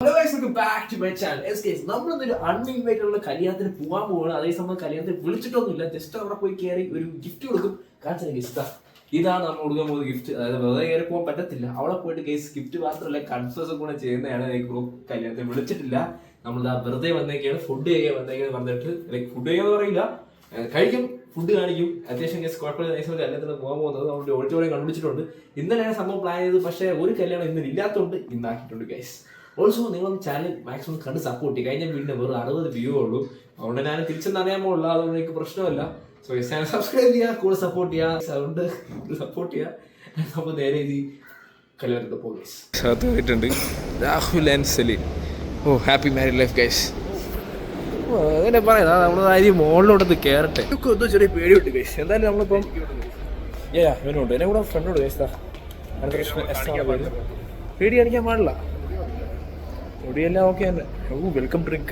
Hello guys, welcome back to my channel. നമ്മളൊന്നൊരു uninvited കല്യാണത്തിന് പോകാൻ പോവാണ്. അതേസമയം കല്യാണത്തിന് വിളിച്ചിട്ടൊന്നുമില്ല, ജസ്റ്റ് അവിടെ പോയി കയറി ഒരു ഗിഫ്റ്റ് കൊടുക്കും. കാണിച്ചാൽ ഗിഫ്റ്റ് ഇതാണ് നമ്മൾ കൊടുക്കാൻ പോകുന്ന ഗിഫ്റ്റ്. അതായത് വെറുതെ കയറി പോകാൻ പറ്റത്തില്ല. അവിടെ പോയിട്ട് കേസ് ഗിഫ്റ്റ് മാത്രമല്ല കൺഫേഴ്സ് കൂടെ ചെയ്യുന്നതാണ്. കല്യാണത്തിന് വിളിച്ചിട്ടില്ല, നമ്മൾ വെറുതെ വന്നേക്കാണ്, ഫുഡ് കഴിക്കാൻ വന്നേക്കാണ്. വന്നിട്ട് ഫുഡ് കഴിക്കാന്ന് പറയില്ല, കഴിക്കും, ഫുഡ് കാണിക്കും. അത്യാവശ്യം കേസ് കുഴപ്പമില്ല. നൈസ് കല്യാണത്തിന് പോകാൻ പോകുന്നത് നമ്മുടെ ഓഡിറ്റോറിയം കണ്ടുപിടിച്ചിട്ടുണ്ട്. ഇന്നലെയാണ് സംഭവം പ്ലാൻ ചെയ്തത്, പക്ഷേ ഒരു കല്യാണം ഇന്നലെ ഇല്ലാത്തതുകൊണ്ട് ഇന്നാക്കിയിട്ടുണ്ട് ഗൈസ്. ഓൾസോ നിങ്ങളൊന്ന് ചാനൽ മാക്സിമം കണ്ട് സപ്പോർട്ട് ചെയ്യും. കഴിഞ്ഞ വീടിന് വെറും 60 വ്യൂ ഉള്ളൂ, അതുകൊണ്ട് ഞാൻ തിരിച്ചെന്നറിയാൻ പോലുള്ള, അതുകൊണ്ട് എനിക്ക് പ്രശ്നമല്ല. സോ ചാനൽ സബ്സ്ക്രൈബ് ചെയ്യുക, കൂടെ സപ്പോർട്ട് ചെയ്യുക, സൗണ്ട് സപ്പോർട്ട് ചെയ്യുക. അപ്പോൾ നേരെ ഇത് കല്യാണത്തിൽ പോകും. Rahul and Salim, oh happy married life guys. അങ്ങനെ പറയാം, നമ്മൾ ആദ്യം മുകളിലോട്ടത് കയറട്ടെ. എന്തോ ചെറിയ പേടിയുണ്ട് ഗൈസ്. എന്തായാലും നമ്മളിപ്പം ഇവനുണ്ട്, എന്നെ കൂടെ ഫ്രണ്ടുണ്ട് ഗൈസ്. പേടി കാണിക്കാൻ പാടില്ല, ഒടിയെല്ലാം ഓക്കെ തന്നെ. വെൽക്കം ഡ്രിങ്ക്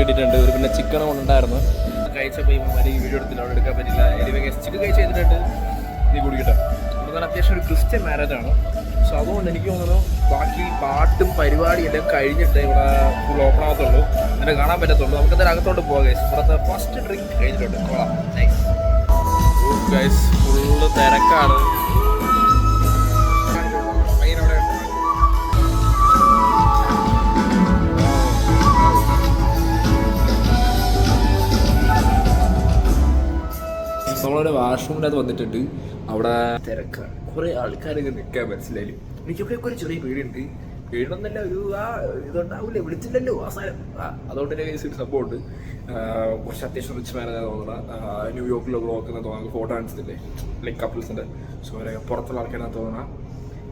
കിട്ടിയിട്ടുണ്ട്. ഒരു പിന്നെ ചിക്കൻ കൊണ്ടുണ്ടായിരുന്നു, കഴിച്ചപ്പോൾ ഈ വീഡിയോ എടുത്തില്ല, അവിടെ എടുക്കാൻ പറ്റില്ല. ചിക്കൻ കഴിച്ച് കഴിഞ്ഞിട്ടുണ്ട് നീ കുടിക്കട്ടെ. അതുകൊണ്ട് അത്യാവശ്യം ഒരു ക്രിസ്ത്യൻ മാരേജ് ആണ്. സോ അതുകൊണ്ട് എനിക്ക് തോന്നുന്നു ബാക്കി പാട്ടും പരിപാടി എല്ലാം കഴിഞ്ഞിട്ട് ഇവിടെ ഫുൾ ഓപ്പൺ ആകത്തുള്ളൂ, അങ്ങനെ കാണാൻ പറ്റത്തുള്ളൂ. നമുക്ക് എന്തായാലും അകത്തോട്ട് പോകാം ഗൈസ്. ഇവിടുത്തെ ഫസ്റ്റ് ഡ്രിങ്ക് കഴിഞ്ഞിട്ടുണ്ട്. കൊള്ളാം, നൈസ് ഗൈസ്. ഫുള്ള് തിരക്കാണ്. നമ്മളവിടെ വാഷ്റൂമിനകത്ത് വന്നിട്ടുണ്ട്. അവിടെ തിരക്കാണ്, കുറേ ആൾക്കാരൊക്കെ നിൽക്കാൻ മനസ്സിലായി. എനിക്കൊക്കെ ഒരു ചെറിയ പേടിയുണ്ട്. പേടിയൊന്നല്ല, ഒരു ഇതുണ്ടാവില്ലേ, വിളിച്ചില്ലല്ലോ അവസാനം. അതുകൊണ്ട് തന്നെ കേസ് ഒരു സംഭവമുണ്ട്. കുറച്ച് അത്യാവശ്യം റിച്ച് മാനേജാണ് തോന്നുന്നത്. ന്യൂയോർക്കിലൊക്കെ നോക്കുന്ന തോന്നുന്നത്, ഫോട്ടോ കാണിച്ചിട്ടില്ലേ ലൈക്ക് കപ്പിൾസിൻ്റെ. സോ പുറത്തുള്ള ആൾക്കാരാണ് തോന്നുന്നത്.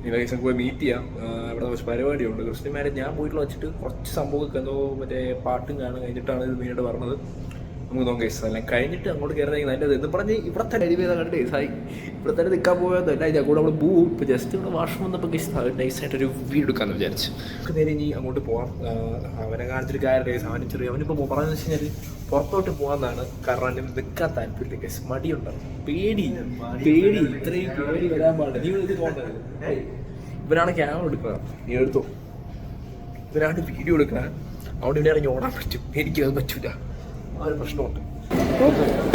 ഈ കേസ് പോയി മീറ്റ് ചെയ്യാം. ഇവിടെ കുറച്ച് പരിപാടിയുണ്ട്, ക്രിസ്ത്യൻ മാരേജ്. ഞാൻ പോയിട്ടുള്ള വെച്ചിട്ട് കുറച്ച് സംഭവമൊക്കെ എന്തോ മറ്റേ പാട്ടും കാണാൻ കഴിഞ്ഞിട്ടാണ് ഇത് മെയിനായിട്ട് പറഞ്ഞത്. നമുക്ക് നോക്കാം കേസ്. എല്ലാം കഴിഞ്ഞിട്ട് അങ്ങോട്ട് കയറുന്ന അതിൻ്റെ എന്ന് പറഞ്ഞ് ഇവിടെ തന്നെ അരിവേദ കണ്ട് കേസായി. ഇവിടെ തന്നെ നിൽക്കാൻ പോയതല്ല, ഞാൻ കൂടെ നമ്മൾ പോവും. ഇപ്പോൾ ജസ്റ്റ് ഇവിടെ വാഷ്റൂം വന്നപ്പോൾ കേസ് നൈസായിട്ടൊരു വീഡിയോ എടുക്കാമെന്ന് വിചാരിച്ചു. നമുക്ക് നേരെ ഇനി അങ്ങോട്ട് പോകാം. അവനെ കാണിച്ചിട്ട് കാര്യം കേസ്. അവനിപ്പോൾ പറഞ്ഞതെന്ന് വെച്ച് കഴിഞ്ഞാൽ പുറത്തോട്ട് പോകാമെന്നാണ്. കാരണം അവന് നിൽക്കാൻ താല്പര്യമില്ല കേസ്, മടിയുണ്ടാവും, പേടി. ഇത്രയും പേടി വരാൻ പാടില്ല. നീ ഇത് തോന്നുന്നത് ഇവനാണ് ക്യാമറ എടുക്കുക, നീ എടുത്തോ. ഇവനാണ് വീഡിയോ എടുക്കുക, അവിടെ ഇവിടെ ഇറങ്ങി ഓടാൻ പറ്റും, എനിക്കത് പറ്റൂല. ആ ഒരു പ്രശ്നമുണ്ട്.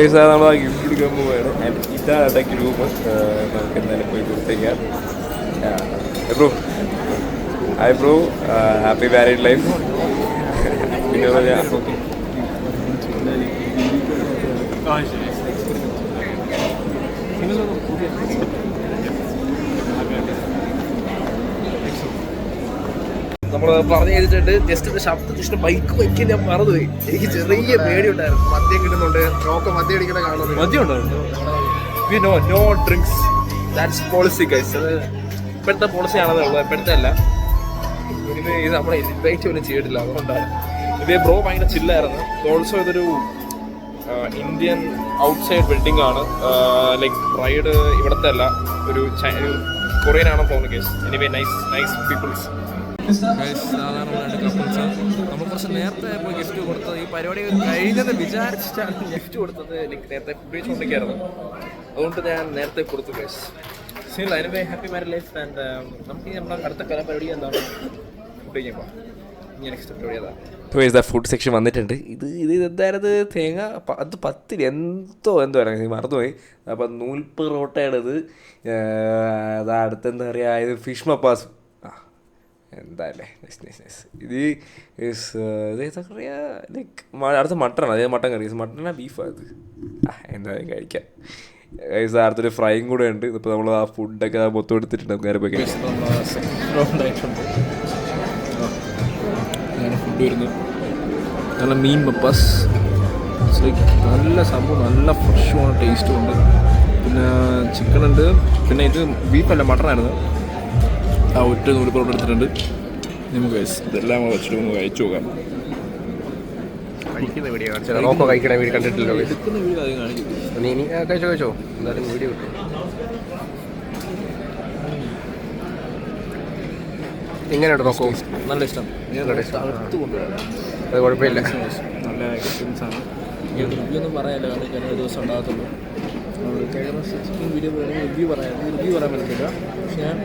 നമ്മൾ ആ ഗിഫ്റ്റ് എടുക്കാൻ പോവുകയാണ്. ഇതാണ് ഗ്രൂപ്പ്. നമുക്ക് എന്തായാലും പോയി കൊടുത്തേക്കാം. Bro, hi bro, happy married life. പിന്നെ നമ്മൾ പറഞ്ഞു ചെയ്തിട്ടുണ്ട്. ജസ്റ്റ് ഒരു ശബ്ദത്തിന് ബൈക്ക് വയ്ക്കാൻ ഞാൻ മറന്നുപോയി. എനിക്ക് ചെറിയ പേടി ഉണ്ടായിരുന്നു. മദ്യം കിട്ടുന്നുണ്ട്, മദ്യം അടിക്കണ കാണുന്നത്. മദ്യം ഉണ്ടായിരുന്നു. No drinks, that's policy guys. അത് ഇപ്പോഴത്തെ പോളിസി ആണെന്നേ ഉള്ളൂ, ഇപ്പോഴത്തെ അല്ല. ഇത് നമ്മളെ ഇൻവൈറ്റ് പോലും ചെയ്തിട്ടില്ല, അതുകൊണ്ടാണ്. ഇത് ബ്രോ ഭയങ്കര ചില്ലായിരുന്നു. ഓൾസോ ഇതൊരു ഇന്ത്യൻ ഔട്ട്സൈഡ് വെഡിങ് ആണ്. ലൈക്ക് ബ്രൈഡ് ഇവിടുത്തെ അല്ല, ഒരു കൊറിയൻ ആണെന്ന് തോന്നുന്നു കേസ്. Anyway nice peoples. സാധാരണ കപ്പിൾസ്. നമ്മൾ കുറച്ച് നേരത്തെ പോയി ഗിഫ്റ്റ് കൊടുത്തത്, ഈ പരിപാടി കഴിഞ്ഞത് വിചാരിച്ചിട്ടാണ് ഗിഫ്റ്റ് കൊടുത്തത്. എനിക്ക് നേരത്തെ ഫുഡ് കഴിച്ചുകൊണ്ടിരിക്കുകയായിരുന്നു, അതുകൊണ്ട് ഞാൻ നേരത്തെ കൊടുത്തു ഗൈസ്. സീനില്ല. Anyway happy married life. And നമുക്ക് നമ്മുടെ അടുത്ത പരിപാടി എന്താണ്? ഫുഡ് കഴിക്കുമ്പോൾ ഇനി നെക്സ്റ്റ് പരിപാടി അതാണ്. ഫുഡ് സെക്ഷൻ വന്നിട്ടുണ്ട്. ഇത് എന്തായിരുന്നു, തേങ്ങ അത് 10 എന്തോ മറന്നുപോയി. അപ്പം നൂൽ പൊറോട്ടയാണിത്. അത് അടുത്തെന്താ പറയുക, ഇത് ഫിഷ് മപ്പാസ്. എന്തായാലേ ഇത് ഇതാ പറയുക, ലൈക്ക് അടുത്ത മട്ടനാണ്. അതേ മട്ടൻ കറി. മട്ടനാ ബീഫാണ് ഇത്. എന്തായാലും കഴിക്കാം. അടുത്തൊരു ഫ്രൈയും കൂടെ ഉണ്ട്. ഇപ്പോൾ നമ്മൾ ആ ഫുഡൊക്കെ മൊത്തം എടുത്തിട്ടുണ്ട്. നമുക്ക് നേരെ പോയി ഫുഡ് വരുന്നു. നല്ല മീൻ മപ്പാസ്. നല്ല സംഭവം, നല്ല ഫ്രഷുമാണ്, ടേസ്റ്റും ഉണ്ട്. പിന്നെ ചിക്കൻ ഉണ്ട്. പിന്നെ ഇത് ബീഫല്ല, മട്ടനായിരുന്നു. ആ ഒറ്റ നൂല് പൊറോട്ട എടുത്തിട്ടുണ്ട്. നമുക്ക് ഇതെല്ലാം വെച്ചിട്ട് ഒന്ന് കഴിച്ചു നോക്കാം. കഴിക്കുന്ന വീഡിയോ കാണിച്ചാൽ നോക്കോ, കഴിക്കണ വീഡിയോ കണ്ടിട്ടില്ലോ. എടുക്കുന്ന വീഡിയോ അത് കാണിക്കും. നീ കഴിച്ചോ, എന്തായാലും വീഡിയോ കിട്ടും. ഇങ്ങനെയുണ്ട് നോക്കോ, നല്ല ഇഷ്ടം. അടുത്ത് കൊണ്ടുവരാം, അത് കുഴപ്പമില്ല. നല്ല എക്സ്പീരിയൻസാണ്. റിവ്യൂ ഒന്നും പറയാനില്ല, കാരണം ചില ദിവസം ഉണ്ടാകത്തുള്ളൂ. ചിക്കൻ വീഡിയോ റിവ്യൂ പറയാൻ പറ്റില്ല. പക്ഷേ ഞാൻ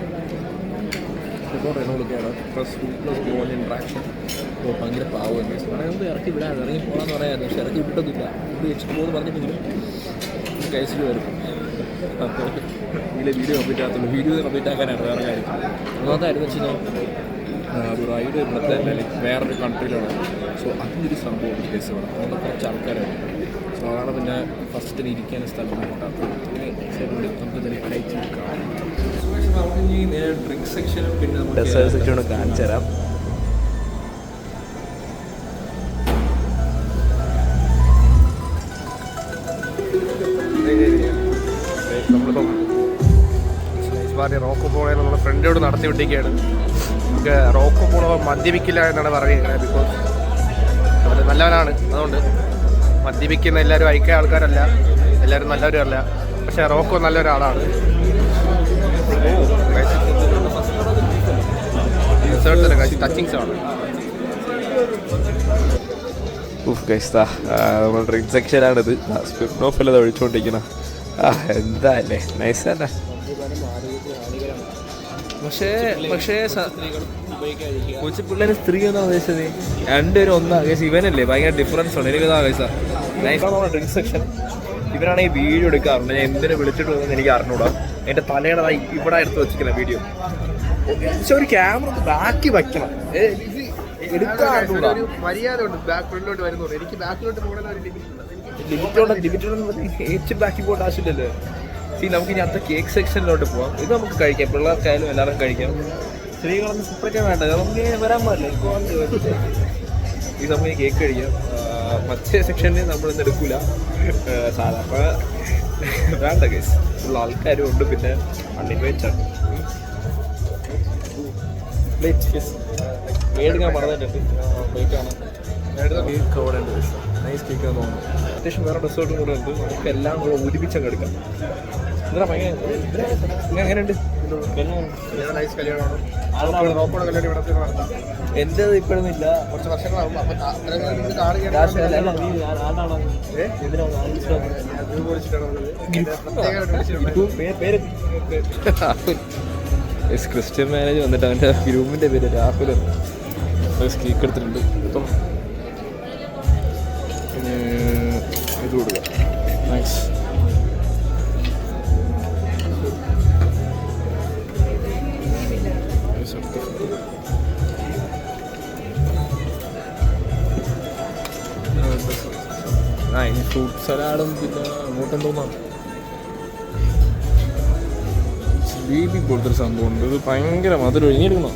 റെനോളൊക്കെയാണ് പ്ലസ് 2+2 ഓൺ ഇൻട്രാക്ഷൻ. അപ്പോൾ ഭയങ്കര പാവം പറയുന്നത് ഇറക്കി വിടാൻ ഇറങ്ങി പോകാമെന്ന് പറയാമായിരുന്നു. പക്ഷേ ഇറക്കി വിട്ടൊന്നുമില്ല. ഇത് വെച്ചിട്ട് പോകുമെന്ന് പറഞ്ഞിട്ടെങ്കിലും കഴിച്ചിട്ട് വരും. വീഡിയോ കംപ്ലീറ്റ് ആകത്തുള്ളൂ. വീഡിയോ കംപ്ലീറ്റ് ആക്കാനാണ് വേറെ കാര്യം. ഒന്നാമതായിരുന്നു വെച്ച് കഴിഞ്ഞാൽ ഒരു റൈഡ് ഇവിടുത്തെ ലൈക്ക് വേറൊരു കൺട്രിയിലാണ്. സോ അതിൻ്റെ ഒരു സംഭവം കേസ് വേണം. അങ്ങനെ കുറച്ച് ആൾക്കാരാണ്. സോ അതാണ് പിന്നെ ഫസ്റ്റിന് ഇരിക്കാൻ സ്ഥലം കിട്ടാത്തത്. നമുക്ക് തന്നെ അയച്ചെടുക്കാം. നമുക്ക് ഇനി നേരെ ഡ്രിങ്ക് സെക്ഷനും പിന്നെ ഡെസേർട്ട് സെക്ഷനും കാണിച്ചു തരാം. നമ്മളിപ്പം റോക്കോ പോളെ നമ്മുടെ ഫ്രണ്ടിനോട് നടത്തി വിട്ടിരിക്കുകയാണ്. നമുക്ക് റോക്കോ പോളോ മദ്യപിക്കില്ല എന്നാണ് പറയുന്നത്. ബിക്കോസ് അവർ നല്ലവനാണ്. അതുകൊണ്ട് മദ്യപിക്കുന്ന എല്ലാവരും ഐക്യ ആൾക്കാരല്ല, എല്ലാവരും നല്ലവരും അല്ല. പക്ഷേ റോക്കോ നല്ലൊരാളാണ്. ടച്ചിങ്സ് ആണ്. നമ്മൾ ഡ്രിങ്ക് സെക്ഷനാണിത്. സ്പിരിനോഫെല്ലാം ഒഴിച്ചുകൊണ്ടിരിക്കണം. എന്താ അല്ലേ, നൈസ് തന്നെ. പക്ഷേ കൊച്ചു പിള്ളേര് സ്ത്രീ എന്നാ ഉദ്ദേശിച്ചത്. രണ്ടുപേരും ഒന്നാ കേസ്. ഇവനല്ലേ ഭയങ്കര ഡിഫറൻസ് ഉണ്ട്. എനിക്കതാ കേസാ നൈസാണ് ഡ്രിങ്ക് സെക്ഷൻ. ഇവനാണെങ്കിൽ വീഡിയോ എടുക്കാറുണ്ട്. ഞാൻ എന്തിനു വിളിച്ചിട്ട് പോകുന്നത് എനിക്ക് അറിഞ്ഞൂടാ. എൻ്റെ തലയുടെ ഇവിടെ എടുത്ത് വെച്ചിരിക്കുന്ന വീഡിയോ. പക്ഷെ ഒരു ക്യാമറ ബാക്കി വയ്ക്കണം. ഒരു മര്യാദ ഉണ്ട്. ഫ്രണ്ടിലോട്ട് വരുന്നുണ്ട്. എനിക്ക് ബാക്കിലോട്ട് ഏറ്റവും ബാക്കി പോകേണ്ട ആവശ്യമില്ലല്ലോ. നമുക്ക് ഇനി അടുത്ത കേക്ക് സെക്ഷനിലോട്ട് പോവാം. ഇത് നമുക്ക് കഴിക്കാം. പിള്ളേർക്കായാലും എല്ലാവരും കഴിക്കാം. സ്ത്രീകളൊന്നും സെപ്പറേറ്റ് വേണ്ട. നമുക്ക് വരാൻ പാടില്ല. ഇത് നമുക്ക് കേക്ക് കഴിക്കാം. മറ്റേ സെക്ഷനിൽ നമ്മളിന്ന് എടുക്കൂല. സാധാരണ വേണ്ട കേസ്. ഉള്ള ആൾക്കാരും ഉണ്ട്. പിന്നെ അൺലിമിറ്റഡ് മേടിക്കാൻ പറഞ്ഞിട്ടുണ്ട്. കേക്കാണ് കേക്ക് അവിടെ ഉണ്ട്. നൈസ് കേക്കാന്ന് തോന്നുന്നു. അത്യാവശ്യം വേറെ ഡെസേർട്ടും കൂടെ ഉണ്ട്. നമുക്ക് എല്ലാം കൂടെ ഒരുമിച്ചങ്ങ് എടുക്കാം. എന്താ ഭയങ്കര എങ്ങനെയുണ്ട്? എൻ്റെത് ഇപ്പോഴൊന്നും ഇല്ല. കുറച്ച് വർഷങ്ങളാവും. ക്രിസ്ത്യൻ മാരേജ് വന്നിട്ട് അവൻ്റെ ഗ്രൂമിൻ്റെ പേര് രാഹുൽ. കേക്ക് എടുത്തിട്ടുണ്ട്. ഇത് കൊടുക്കുക. നൈസ്. ഇനി ഫ്രൂട്ട് സലാഡും പിന്നെ അങ്ങോട്ടെന്തോന്നാണ് ജിലേബി പോലത്തെ ഒരു സംഭവമുണ്ട്. ഇത് ഭയങ്കര മധുരം. ഇനി എടുക്കണം.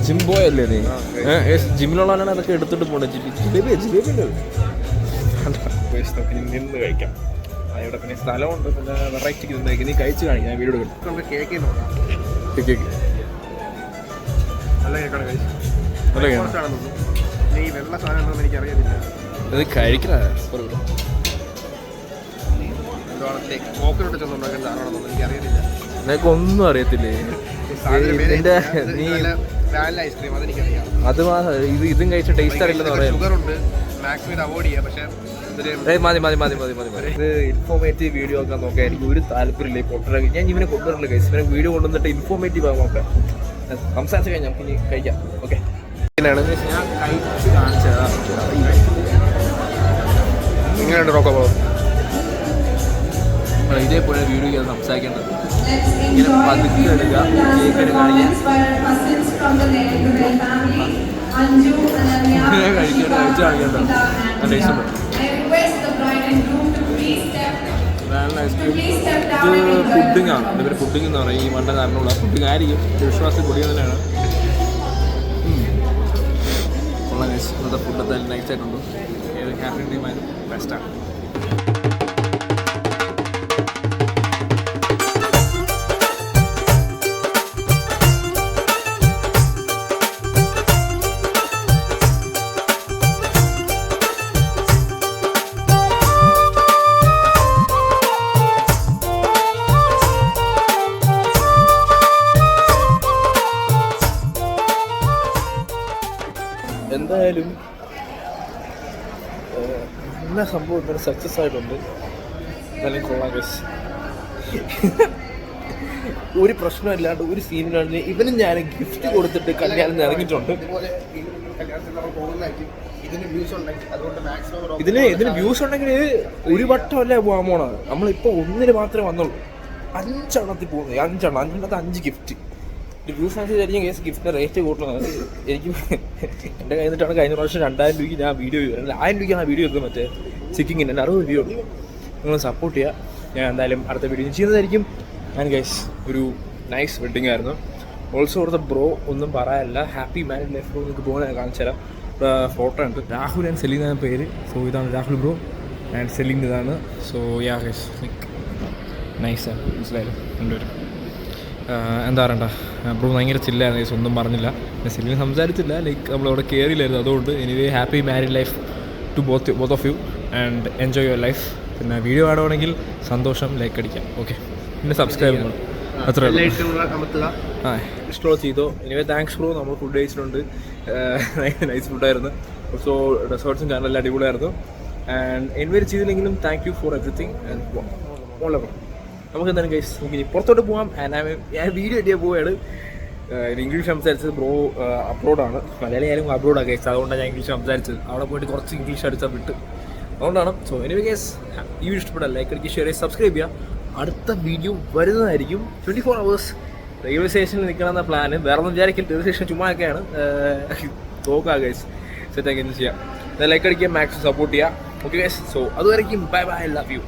ജിം ബോയല്ലേ നീ? ജിമ്മിലുള്ളവരാണ് അതൊക്കെ എടുത്തിട്ട് പോകണേ. ജിലേബി നിന്ന് കഴിക്കാം. ഇവിടെ പിന്നെ സ്ഥലമുണ്ട്. പിന്നെ വെറൈറ്റിക്ക് നിന്ന് കഴിക്കും. നീ കഴിച്ച് കാണിക്കാം. ഞാൻ വീഡിയോ എടുക്കും. കേക്ക് നല്ല കേക്കാണ്. ഈ വെള്ള സാധനം എനിക്കറിയത്തില്ല. ഇത് കഴിക്കണ എനിക്കറിയത്തില്ല. നിനക്ക് ഒന്നും അറിയത്തില്ലേ? അത് ഇതും കഴിച്ച ടേസ്റ്റ് അറിയില്ലെന്ന് പറയാം. ഇത് ഇൻഫോർമേറ്റീവ് വീഡിയോ ഒക്കെ നോക്കാൻ എനിക്ക് ഒരു താല്പര്യമില്ല. പൊട്ടര ഞാൻ ഇവനെ കൊണ്ടുവരില്ല. കഴിച്ച് ഇവനെ വീഡിയോ കൊണ്ടുവന്നിട്ട് ഇൻഫോർമേറ്റീവ് ആകാൻ നോക്കാം. സംസാരിച്ച് കഴിഞ്ഞാൽ നമുക്ക് ഇനി കഴിക്കാം. ഓക്കെ. ഞാൻ കഴിച്ച് കാണിച്ചതാ. ഇങ്ങനെയുണ്ട് റോക്കോ പോളോ. ഇതേപോലെ വീഡിയോ സംസാരിക്കേണ്ടത്. ഇങ്ങനെ പതുക്കെ എടുക്കുക. കേക്ക് കാണിക്കാം. കഴിക്കേണ്ട കഴിച്ച് കാണിക്കേണ്ട. ടേസ്റ്റ് ഉണ്ട്. ഐസ്ക്രീം. ഇത് പുഡിങ്ങാണ്. ഇതിൻ്റെ പേര് പുഡിങ് എന്ന് പറയും. ഈ മണ്ട കാരണമുള്ള പുഡിങ് ആയിരിക്കും. വിശ്വാസത്തിൽ പുഡിങ് തന്നെയാണ്. കൊള്ളാം. ഇന്നത്തെ ഫുഡ് നൈസ് ആയിട്ടുണ്ട്. ഏത് കാറ്ററിംഗ് ടീമായാലും ബെസ്റ്റാണ്. എന്തായാലും എല്ലാ സംഭവം ഇങ്ങനെ സക്സസ് ആയിട്ടുണ്ട്. എന്തായാലും കൊള്ളാം. ഒരു പ്രശ്നമില്ലാണ്ട് ഒരു സീനിലാണ്ട് ഇവനും ഞാൻ ഗിഫ്റ്റ് കൊടുത്തിട്ട് കല്യാണം ഇറങ്ങിയിട്ടുണ്ട്. ഇതിന് വ്യൂസ് ഉണ്ടെങ്കിൽ ഒരു വട്ടമല്ല പോകാൻ പോണത്. നമ്മളിപ്പോൾ ഒന്നിന് മാത്രമേ വന്നുള്ളൂ, 5 എണ്ണത്തിൽ പോകുന്നത്. 5 5 ഗിഫ്റ്റ്. വ്യൂസ് അനുസരിച്ചായിരിക്കും കേസ് ഗിഫ്റ്റിൻ്റെ റേറ്റ് കൂട്ടുന്നത്. എനിക്ക് എൻ്റെ കയ്യിൽ നിന്നിട്ടാണ് കഴിഞ്ഞ പ്രാവശ്യം 2000 രൂപയ്ക്ക് ഞാൻ വീഡിയോ ചെയ്തു. 1000 രൂപയ്ക്ക് ആ വീഡിയോ എടുക്കുന്നത്. മറ്റേ ചിക്കിങ്ങിൻ്റെ 60 രൂപ ഉള്ളൂ. നിങ്ങൾ സപ്പോർട്ട് ചെയ്യുക. ഞാൻ എന്തായാലും അടുത്ത വീഡിയോ ചെയ്യുന്നതായിരിക്കും. ആൻഡ് ഗൈസ് ഒരു നൈസ് വെഡ്ഡിങ് ആയിരുന്നു. ഓൾസോ ഇവിടുത്തെ ബ്രോ ഒന്നും പറയാനില്ല. Happy married life bro. നിങ്ങൾക്ക് പോകുന്ന കാണിച്ചു തരാം. ഫോട്ടോ ഉണ്ട്. രാഹുൽ ആൻഡ് സെലിൻ എന്ന പേര്. സോ ഇതാണ് രാഹുൽ ബ്രോ ആൻഡ് സെലിൻ ഇതാണ്. സോ യാ ഗൈസ് ലൈക്ക് നൈസാണ്. മനസ്സിലായാലും രണ്ടുപേരും എന്താ പറയണ്ട. ബ്രോ ഭയങ്കര ചില്ലായിരുന്നു ഗൈസ്, ഒന്നും പറഞ്ഞില്ല. സെലിൻ സംസാരിച്ചില്ല, ലൈക്ക് നമ്മളവിടെ കയറിയില്ലായിരുന്നു. അതുകൊണ്ട് anyway happy married life to both of you and enjoy your life. പിന്നെ വീഡിയോ കാണുവാണെങ്കിൽ സന്തോഷം, ലൈക്ക് അടിക്കാം. ഓക്കെ, പിന്നെ സബ്സ്ക്രൈബ് ചെയ്യണം. അത്രേ ഇൻസ്റ്റാൾ ചെയ്തോ. Anyway thanks bro. നമ്മൾ ഫുഡ് കഴിച്ചിട്ടുണ്ട്. നൈസ് ഫുഡായിരുന്നു. സോ ഡെസേർട്ട്സും കാണാനെല്ലാം അടിപൊളിയായിരുന്നു. ആൻഡ് എൻവയർ ചെയ്തില്ലെങ്കിലും thank you for everything. And നമുക്ക് എന്താണ് ഗൈസ്, നമുക്ക് ഇനി പുറത്തോട്ട് പോകാം. ഞാൻ വീഡിയോ എഡിയാൻ പോവുകയാണ്. ഇംഗ്ലീഷ് സംസാരിച്ചത് ബ്രോ അബ്രോഡാണ്. മലയാളി ആയാലും അബ്രോഡാണ് ഗൈസ്. അതുകൊണ്ടാണ് ഞാൻ ഇംഗ്ലീഷ് സംസാരിച്ചത്. അവിടെ പോയിട്ട് കുറച്ച് ഇംഗ്ലീഷ് അടിച്ചാൽ വിട്ട്, അതുകൊണ്ടാണ്. സോ എനിവേ ഗൈസ്, ഈ വീഡിയോ ഇഷ്ടപ്പെട്ടാൽ ലൈക്ക് അടിക്കുക, ഷെയർ ചെയ്യുക, സബ്സ്ക്രൈബ് ചെയ്യുക. അടുത്ത വീഡിയോ വരുന്നതായിരിക്കും. 24 hours റെയിൽവേ സ്റ്റേഷനിൽ നിൽക്കണമെന്ന പ്ലാന്. വേറെ ഒന്നും വിചാരിക്കില്ല, റെയിൽവേ സ്റ്റേഷൻ ചുമ്മാ ഒക്കെയാണ്. നോക്കാം ഗൈസ്, സെറ്റാക്കി ചെയ്യാം. ലൈക്ക് അടിക്കുക, മാക്സിമം സപ്പോർട്ട് ചെയ്യുക. ഓക്കെ ഗൈസ്, സോ അതുവരെയും ബൈ ബൈ, ലവ് യു.